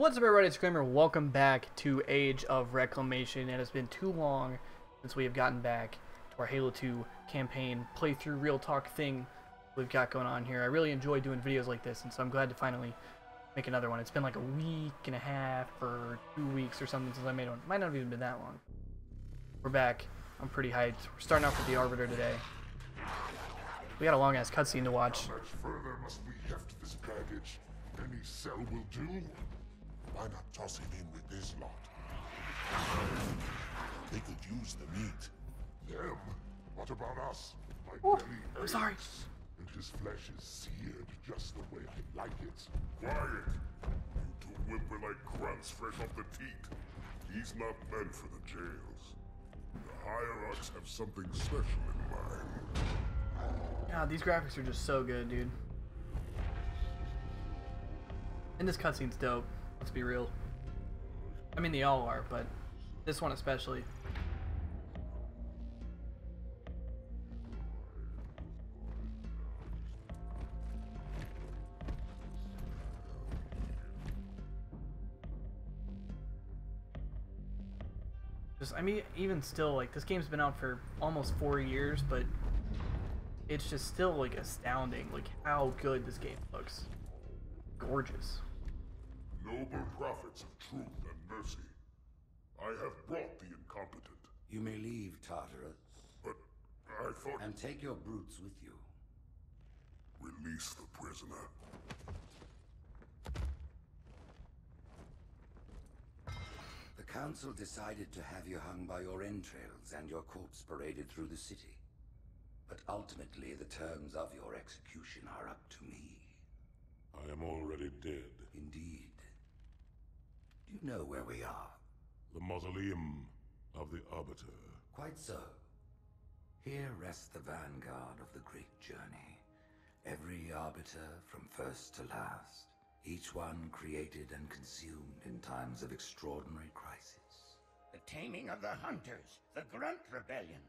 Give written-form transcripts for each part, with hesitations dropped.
What's up, everybody? It's Kramer. Welcome back to Age of Reclamation. It has been too long since we have gotten back to our Halo 2 campaign playthrough real talk thing we've got going on here. I really enjoy doing videos like this, and so I'm glad to finally make another one. It's been like a week and a half or 2 weeks or something since I made one. Might not have even been that long. We're back. I'm pretty hyped. We're starting off with the Arbiter today. We got a long ass cutscene to watch. How much further must we heft this baggage? Any cell will do. Why not toss him in with this lot? They could use the meat. Them? What about us? My belly I'm sorry. aches, and his flesh is seared just the way I like it. Quiet! You two whimper like grunts fresh off the teat. He's not meant for the jails. The higher-ups have something special in mind. God, these graphics are just so good, dude. And this cutscene's dope. Let's be real. I mean, they all are, but this one especially. Just, I mean, even still, like, this game's been out for almost 4 years, but it's just still, like, astounding, like, how good this game looks. Gorgeous. Noble prophets of truth and mercy, I have brought the incompetent. You may leave, Tartarus, But I thought... and take your brutes with you. Release the prisoner. The council decided to have you hung by your entrails and your corpse paraded through the city. But ultimately, the terms of your execution are up to me. I am already dead. Indeed. Do you know where we are? The mausoleum of the Arbiter. Quite so. Here rests the vanguard of the great journey. Every Arbiter from first to last. Each one created and consumed in times of extraordinary crisis. The taming of the Hunters, the Grunt Rebellion.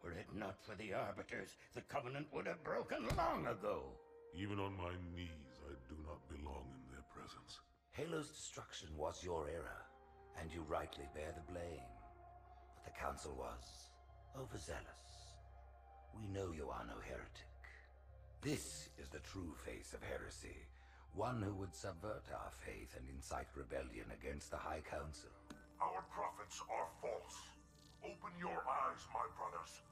Were it not for the Arbiters, the Covenant would have broken long ago. Even on my knees, I do not belong in their presence. Halo's destruction was your error, and you rightly bear the blame. But the Council was overzealous. We know you are no heretic. This is the true face of heresy, one who would subvert our faith and incite rebellion against the High Council. Our prophets are false. Open your eyes, my brothers.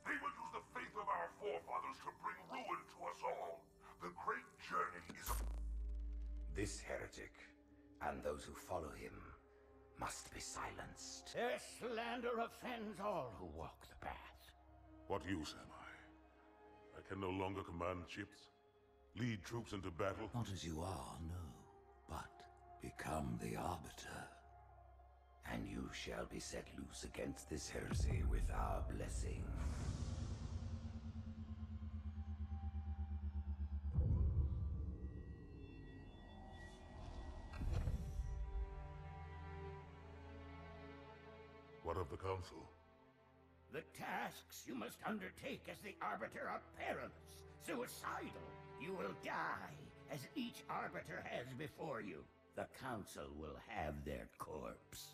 They will use the faith of our forefathers to bring ruin to us all. The great journey is a... This heretic, and those who follow him, must be silenced. Their slander offends all who walk the path. What use am I? I can no longer command ships, lead troops into battle. Not as you are, no, but become the Arbiter. And you shall be set loose against this heresy with our blessing. What of the Council? The tasks you must undertake as the Arbiter are perilous, suicidal. You will die, as each Arbiter has before you. The Council will have their corpse.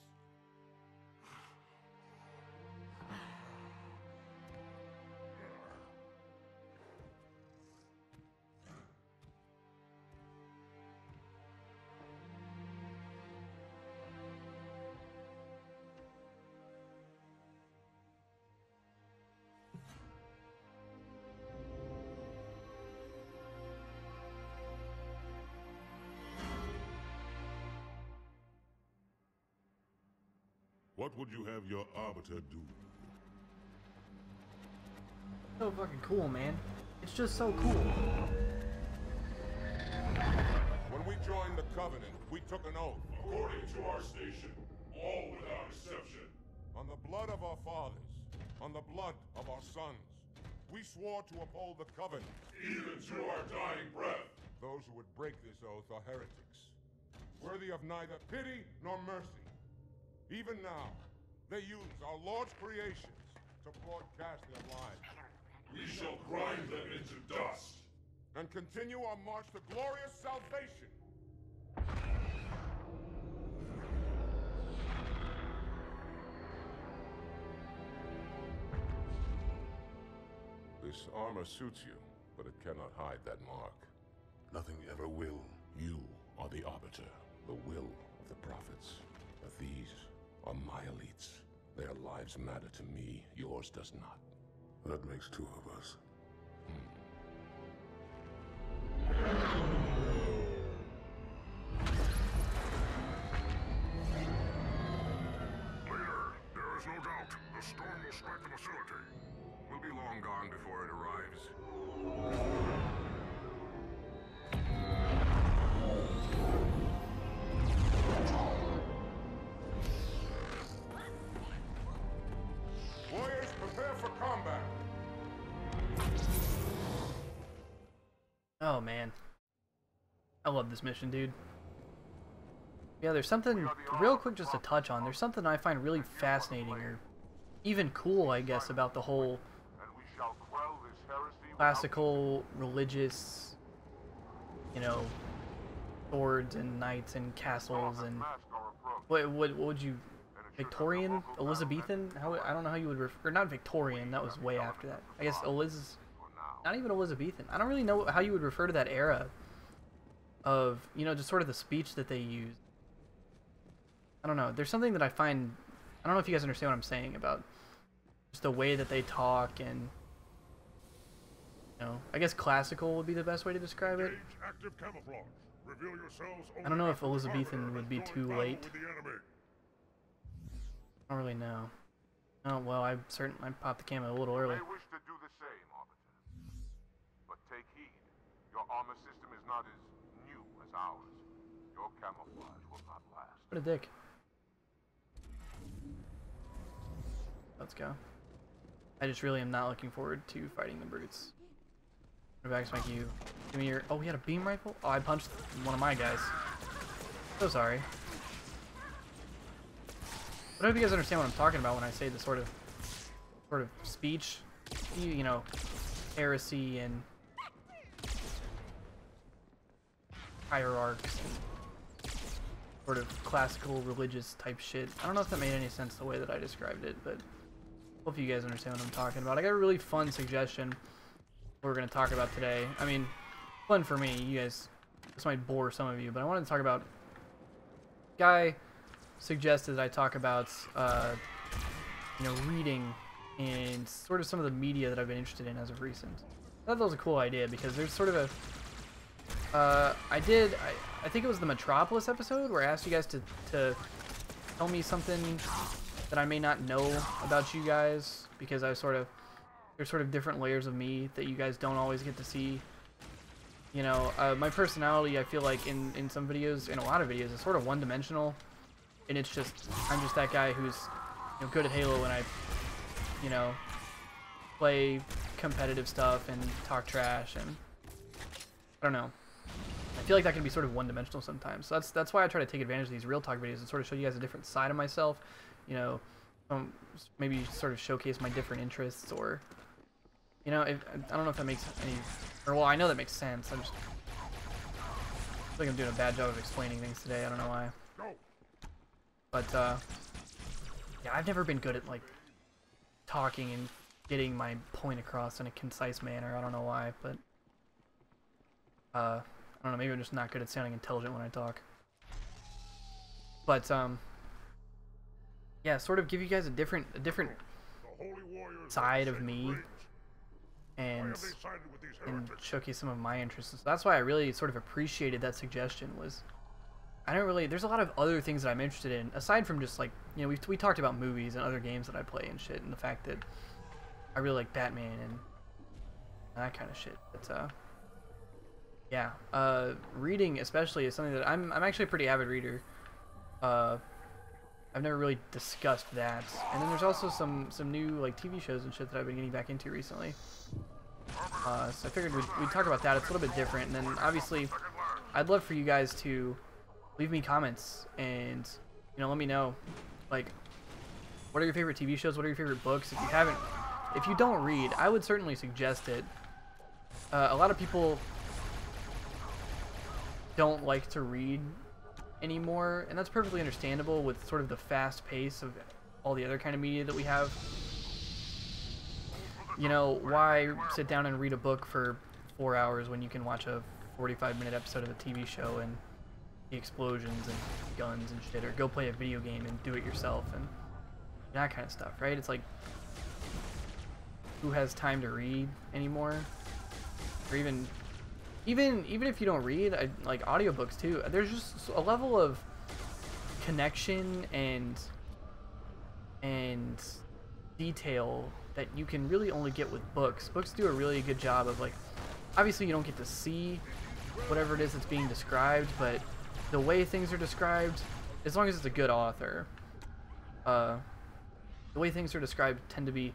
What would you have your Arbiter do? So fucking cool, man. It's just so cool. When we joined the Covenant, we took an oath. According to our station, all without exception. On the blood of our fathers, on the blood of our sons, we swore to uphold the Covenant. Even to our dying breath. Those who would break this oath are heretics, worthy of neither pity nor mercy. Even now, they use our Lord's creations to broadcast their lies. We shall grind them into dust. And continue our march to glorious salvation. armor suits you, but it cannot hide that mark. Nothing ever will. You are the Arbiter, the will of the prophets. But these are my elites. Their lives matter to me, yours does not. That makes two of us. Leader, there is no doubt. The storm will strike the facility. We'll be long gone before it arrives. Warriors, prepare for combat! Oh man, I love this mission, dude. Yeah, there's something real quick just to touch on. There's something I find really fascinating, or even cool, I guess, about the whole And we shall quell this heresy classical religious, you know, swords and knights and castles and what would you, Victorian, Elizabethan? How, I don't know how you would refer, or not Victorian. That was way after that. I guess not even Elizabethan. I don't really know how you would refer to that era of, you know, just sort of the speech that they use. I don't know. There's something that I find, I don't know if you guys understand what I'm saying about just the way that they talk, and, you know, I guess classical would be the best way to describe it. active camouflage. Reveal yourselves I don't know if only after the Elizabethan Arbiter would be has too joined late. battle with the enemy. I don't really know. Oh, well, I popped the camo a little early. They wish to do the same, Arbiter. But take heed. Your armor system is not as new as ours. Your camouflage will not last. What a dick. Let's go. I just really am not looking forward to fighting the brutes. Back like you. Give me your. Oh, he had a beam rifle? Oh, I punched one of my guys. So sorry. But I hope you guys understand what I'm talking about when I say the sort of speech. You know, heresy and hierarchs and sort of classical religious type shit. I don't know if that made any sense the way that I described it, but hope you guys understand what I'm talking about. I got a really fun suggestion we're going to talk about today. I mean, fun for me. You guys, this might bore some of you, but I wanted to talk about. Guy suggested that I talk about, you know, reading and sort of some of the media that I've been interested in as of recent. I thought that was a cool idea because there's sort of a. I think it was the Metropolis episode where I asked you guys to tell me something that I may not know about you guys, because there's sort of different layers of me that you guys don't always get to see. You know, my personality, I feel like in some videos, in a lot of videos, is sort of one-dimensional, and it's just, I'm just that guy who's, you know, good at Halo, and I, you know, play competitive stuff and talk trash, and I don't know. I feel like that can be sort of one-dimensional sometimes. So that's why I try to take advantage of these real talk videos and sort of show you guys a different side of myself. You know, maybe sort of showcase my different interests, or, you know, I don't know if that makes any, or well, I know that makes sense. I feel like I'm doing a bad job of explaining things today. I don't know why. But yeah, I've never been good at like talking and getting my point across in a concise manner. I don't know why, but I don't know. Maybe I'm just not good at sounding intelligent when I talk. But yeah, sort of give you guys a different side of me, and showcase some of my interests. So that's why I really sort of appreciated that suggestion. Was I don't really, there's a lot of other things that I'm interested in aside from just like, you know, we talked about movies and other games that I play and shit, and the fact that I really like Batman and that kind of shit. But yeah, reading especially is something that I'm actually a pretty avid reader. I've never really discussed that. And then there's also some new like TV shows and shit that I've been getting back into recently. So I figured we'd talk about that. It's a little bit different. And then obviously, I'd love for you guys to leave me comments and, you know, let me know, like, what are your favorite TV shows? What are your favorite books? If you don't read, I would certainly suggest it. A lot of people don't like to read anymore, and that's perfectly understandable with sort of the fast pace of all the other kind of media that we have. you know, why sit down and read a book for 4 hours when you can watch a 45-minute episode of a TV show and the explosions and guns and shit, or go play a video game and do it yourself and that kind of stuff, right? It's like, who has time to read anymore? Or even if you don't read, like audiobooks too. There's just a level of connection and detail that you can really only get with books. Books do a really good job of, like, obviously you don't get to see whatever it is that's being described, but the way things are described, as long as it's a good author, the way things are described tend to be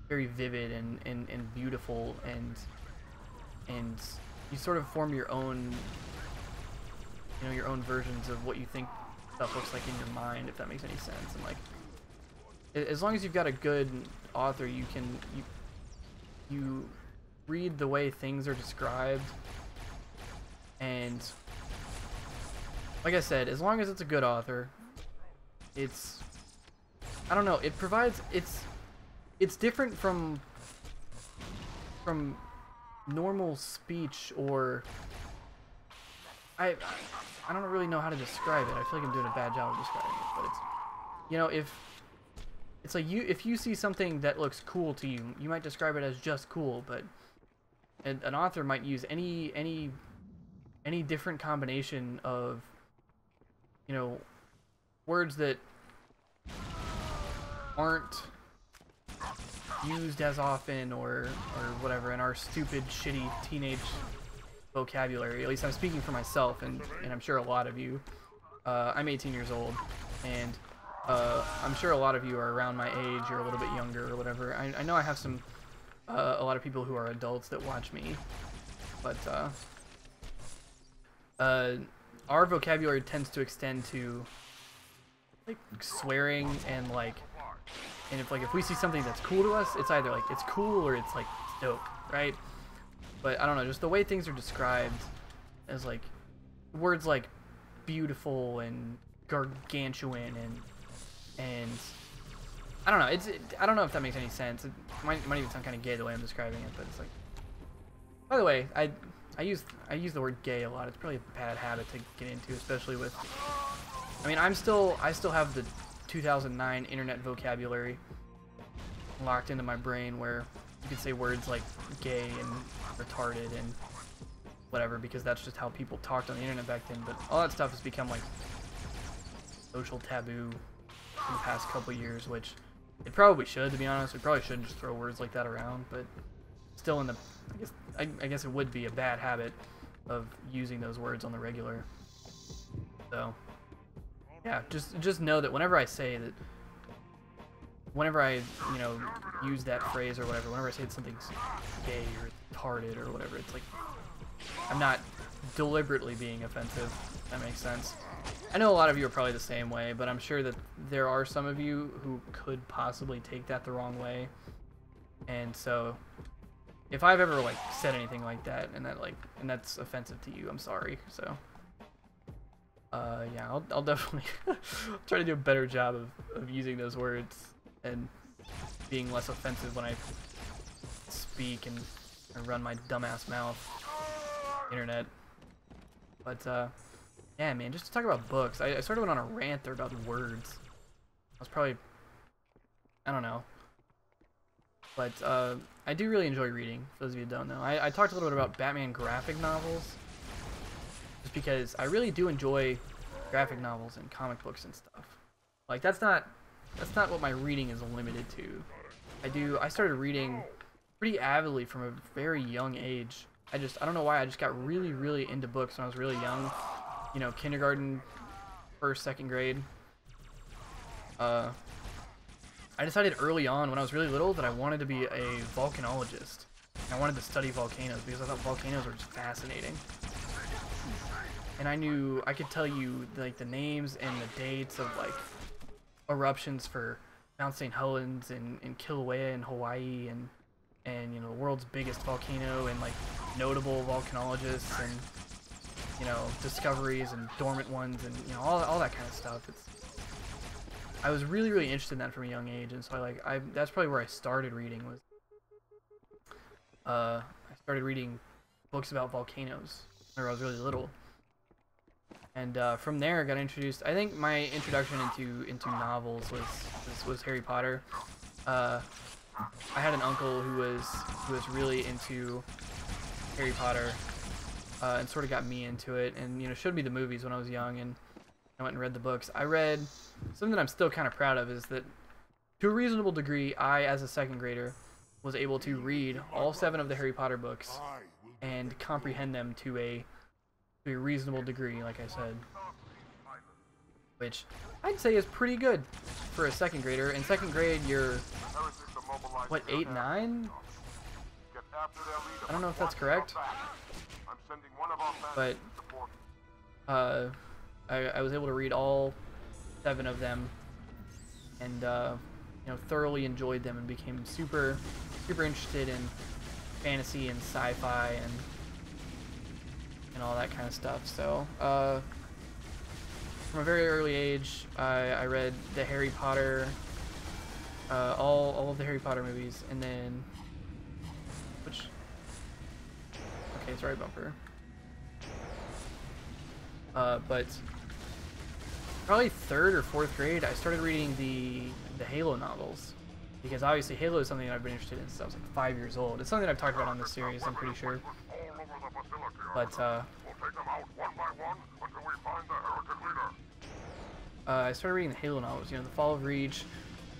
very vivid and beautiful, and you sort of form your own, you know, your own versions of what you think stuff looks like in your mind, if that makes any sense. And like, as long as you've got a good author, you read the way things are described, and like I said, as long as it's a good author, it's, I don't know, it provides, it's different from normal speech, or I don't really know how to describe it. I feel like I'm doing a bad job of describing it, but it's, you know, if it's like if you see something that looks cool to you, you might describe it as just cool, but an author might use any different combination of, you know, words that aren't used as often or whatever in our stupid, shitty teenage vocabulary. At least I'm speaking for myself, and I'm sure a lot of you. I'm 18 years old, and I'm sure a lot of you are around my age or a little bit younger or whatever. I know I have some a lot of people who are adults that watch me, but our vocabulary tends to extend to like swearing and like, and if we see something that's cool to us, it's either like it's cool or it's like it's dope, right? But I don't know, just the way things are described as like words like beautiful and gargantuan and I don't know, I don't know if that makes any sense. It might even sound kind of gay the way I'm describing it, but it's like, by the way, I use the word gay a lot. It's probably a bad habit to get into, especially with, I mean, I still have the 2009 internet vocabulary locked into my brain where you could say words like gay and retarded and whatever, because that's just how people talked on the internet back then. But all that stuff has become like social taboo in the past couple years, which it probably should, to be honest. We probably shouldn't just throw words like that around, but still in the, I guess it would be a bad habit of using those words on the regular. So yeah, just know that whenever I say that, whenever I, you know, use that phrase or whatever, whenever I say that something's gay or retarded or whatever, it's like, I'm not deliberately being offensive, if that makes sense. I know a lot of you are probably the same way, but I'm sure that there are some of you who could possibly take that the wrong way. And so, if I've ever like said anything like that and that's offensive to you, I'm sorry. So yeah, I'll definitely try to do a better job of using those words and being less offensive when I speak and run my dumbass mouth internet. But yeah, man, just to talk about books, I sort of went on a rant there about words. I was probably, I don't know, but I do really enjoy reading, for those of you who don't know. I talked a little bit about Batman graphic novels, just because I really do enjoy graphic novels and comic books and stuff. Like, that's not what my reading is limited to. I started reading pretty avidly from a very young age. I don't know why, I just got really, really into books when I was really young. You know, kindergarten, first, second grade. I decided early on, when I was really little, that I wanted to be a volcanologist. I wanted to study volcanoes because I thought volcanoes were just fascinating. And I could tell you like the names and the dates of like eruptions for Mount St. Helens and Kilauea in Hawaii and you know, the world's biggest volcano, and like notable volcanologists, and you know, discoveries and dormant ones, and you know, all that kind of stuff. I was really, really interested in that from a young age, and so that's probably where I started reading, was I started reading books about volcanoes whenever I was really little. And from there, I got introduced. I think my introduction into novels was Harry Potter. I had an uncle who was really into Harry Potter, and sort of got me into it, and showed me the movies when I was young, and I went and read the books. I read something that I'm still kind of proud of is that to a reasonable degree, I, as a second grader, was able to read all 7 of the Harry Potter books and comprehend them to a reasonable degree, like I said. Which I'd say is pretty good for a second grader. In second grade, you're, what, 8, 9? I don't know if that's correct. But I was able to read all 7 of them, and thoroughly enjoyed them, and became super interested in fantasy and sci-fi and all that kind of stuff. So from a very early age, I read the Harry Potter, all of the Harry Potter movies, and then okay, sorry, bumper. But probably 3rd or 4th grade, I started reading the Halo novels, because obviously Halo is something that I've been interested in since I was like 5 years old. It's something that I've talked about on this series, I'm pretty sure. But I started reading the Halo novels. The Fall of Reach,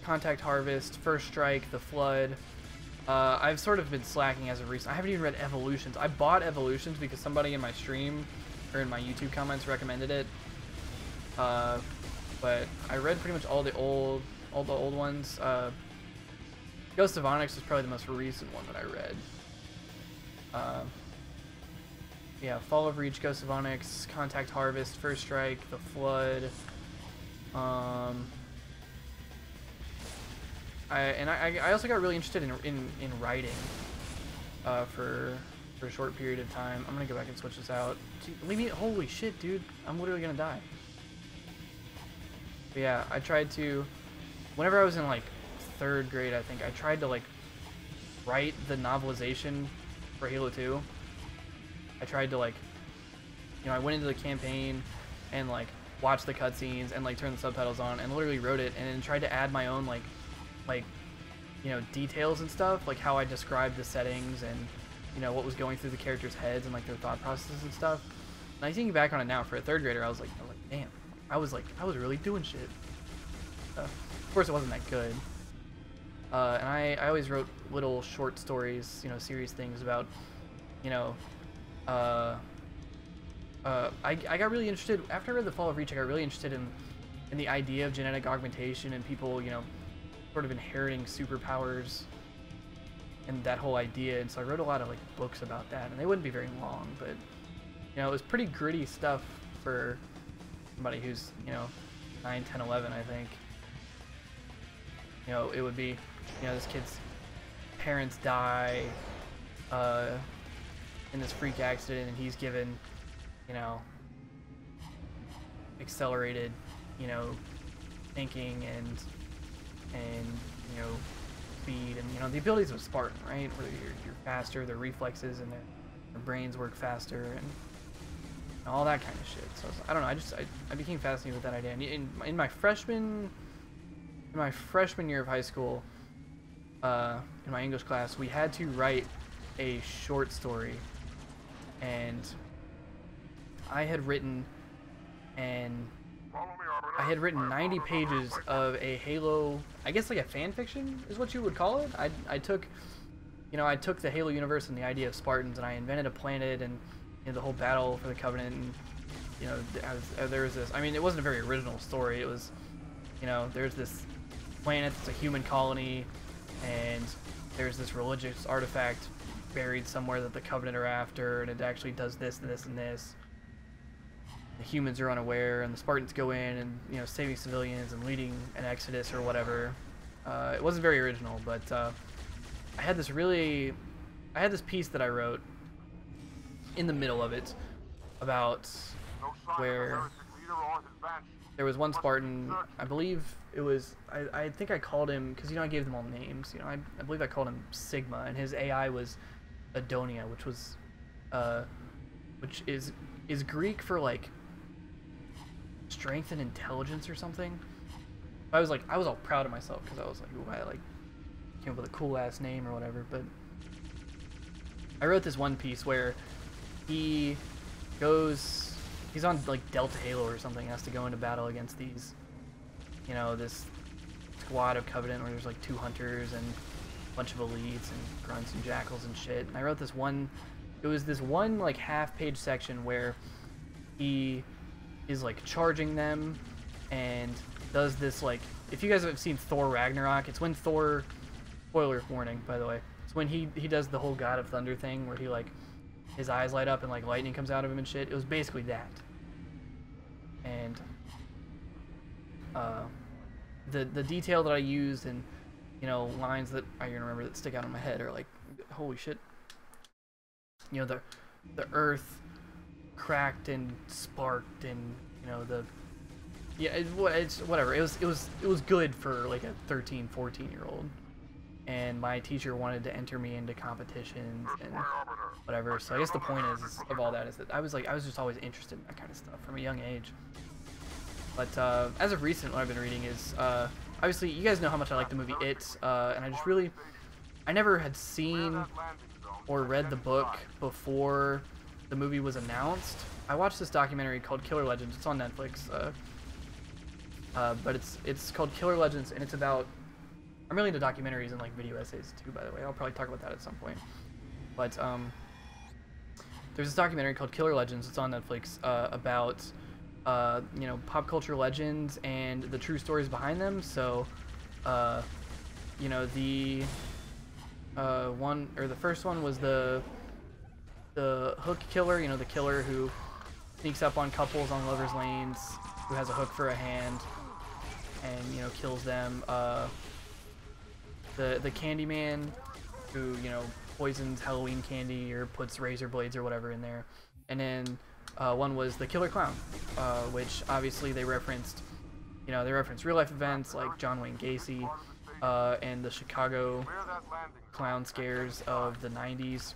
Contact Harvest, First Strike, The Flood. I've sort of been slacking as of recent. I haven't even read Evolutions. I bought Evolutions because somebody in my stream or in my YouTube comments recommended it. But I read pretty much all the old ones. Ghost of Onyx was probably the most recent one that I read. Yeah, Fall of Reach, Ghost of Onyx, Contact Harvest, First Strike, The Flood. I also got really interested in writing for a short period of time. I'm gonna go back and switch this out. Leave me. Holy shit, dude! I'm literally gonna die. But yeah, I tried to. Whenever I was in like 3rd grade, I think I tried to like write the novelization for Halo 2. I tried to like, I went into the campaign and like watched the cutscenes and like turned the subtitles on and literally wrote it, and then tried to add my own like details and stuff, like how I described the settings and what was going through the characters' heads and like their thought processes and stuff. And I think back on it now, for a 3rd grader, I was like, damn, I was really doing shit. Of course, it wasn't that good. And I always wrote little short stories, serious things about, I got really interested, after I read The Fall of Reach, I got really interested in the idea of genetic augmentation and people, sort of inheriting superpowers and that whole idea. And so I wrote a lot of like books about that, and they wouldn't be very long, but it was pretty gritty stuff for somebody who's 9, 10, 11, I think. It would be this kid's parents die in this freak accident, and he's given accelerated thinking and speed and the abilities of a Spartan, right? Where you're faster, their reflexes and their brains work faster and all that kind of shit. So I don't know, I became fascinated with that idea. And in my freshman year of high school, in my English class, we had to write a short story, and I had written 90 pages of a Halo, I guess like a fan fiction is what you would call it. I took the Halo universe and the idea of Spartans, and I invented a planet and the whole battle for the Covenant, and there was this, I mean, it wasn't a very original story. It was, there's this planet that's a human colony, and there's this religious artifact buried somewhere that the Covenant are after, and it actually does this and this and this. The humans are unaware, and the Spartans go in and saving civilians and leading an exodus or whatever. It wasn't very original, but I had this piece that I wrote in the middle of it about where there was one Spartan, I believe it was, I think I called him, because I gave them all names, I believe I called him Sigma, and his AI was Adonia, which is Greek for like strength and intelligence or something. I was all proud of myself because I was like, ooh, I like came up with a cool ass name or whatever. But I wrote this one piece where he's on like Delta Halo or something, has to go into battle against these, you know, this squad of Covenant where there's like 2 hunters and a bunch of elites and grunts and jackals and shit. And I wrote this one, it was this one like half-page section where he is like charging them and does this, like, if you guys have seen Thor Ragnarok, it's when Thor, spoiler warning by the way, it's when he does the whole God of Thunder thing where he like his eyes light up and like lightning comes out of him and shit. It was basically that. And the detail that I used and, you know, lines that I can remember that stick out in my head are like, holy shit. You know, the earth cracked and sparked, and, you know, it's whatever. It was good for like a 13, 14-year-old. And my teacher wanted to enter me into competitions and whatever. So I guess the point is of all that is that I was just always interested in that kind of stuff from a young age. But as of recent, what I've been reading is obviously you guys know how much I like the movie It, and I never had seen or read the book before the movie was announced. I watched this documentary called Killer Legends. It's on Netflix, but it's called Killer Legends, and it's about, I'm really into documentaries and like video essays too, by the way. I'll probably talk about that at some point. But there's this documentary called Killer Legends. It's on Netflix, about you know, pop culture legends and the true stories behind them. So you know, the first one was the hook killer, you know, the killer who sneaks up on couples on lovers lanes, who has a hook for a hand and, you know, kills them. The Candyman, who, you know, poisons Halloween candy or puts razor blades or whatever in there. And then one was the Killer Clown, which obviously they referenced, you know, they referenced real life events like John Wayne Gacy and the Chicago clown scares of the 90s.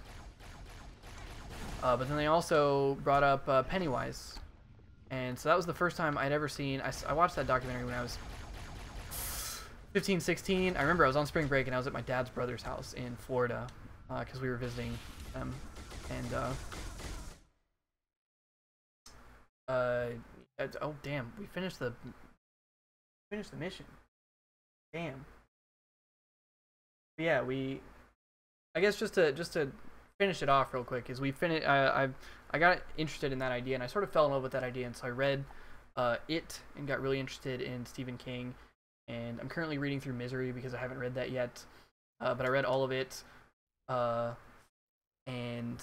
But then they also brought up Pennywise. And so that was the first time I'd ever seen, I watched that documentary when I was 15, 16. I remember I was on spring break and I was at my dad's brother's house in Florida because we were visiting them. And oh damn, we finished the mission. Damn. But yeah, I guess just to finish it off real quick, is we finished. I got interested in that idea, and I sort of fell in love with that idea, and so I read It and got really interested in Stephen King, and I'm currently reading through Misery because I haven't read that yet, but I read all of it, and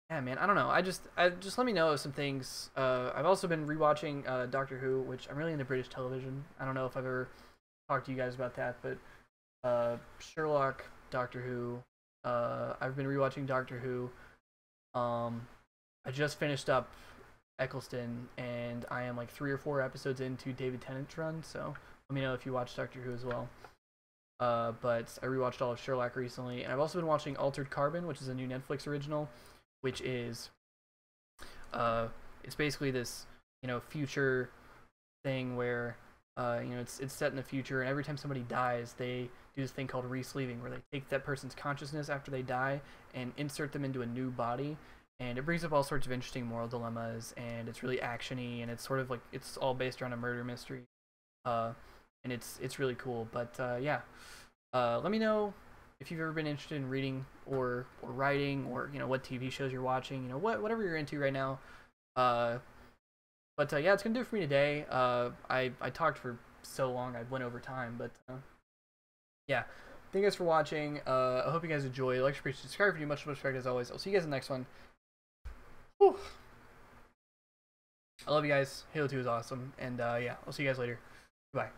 yeah, man, I don't know. I just let me know some things. I've also been rewatching Doctor Who, which I'm really into British television. I don't know if I've ever talked to you guys about that, but Sherlock, Doctor Who. I've been rewatching Doctor Who. I just finished up Eccleston, and I am like 3 or 4 episodes into David Tennant's run. So let me know if you watch Doctor Who as well. But I rewatched all of Sherlock recently, and I've also been watching Altered Carbon, which is a new Netflix original, which is it's basically this, you know, future thing where you know, it's set in the future, and every time somebody dies, they do this thing called re-sleeving, where they take that person's consciousness after they die and insert them into a new body, and it brings up all sorts of interesting moral dilemmas, and it's really actiony, and it's sort of like, it's all based around a murder mystery, and it's really cool. But yeah, let me know if you've ever been interested in reading or writing, or, you know, what TV shows you're watching, you know, whatever you're into right now. But yeah, it's gonna do it for me today. I talked for so long, I went over time, but yeah, thank you guys for watching. I hope you guys enjoy. Like, share, subscribe for you. Much respect as always. I'll see you guys in the next one. Whew. I love you guys. Halo 2 is awesome, and yeah, I'll see you guys later. Bye.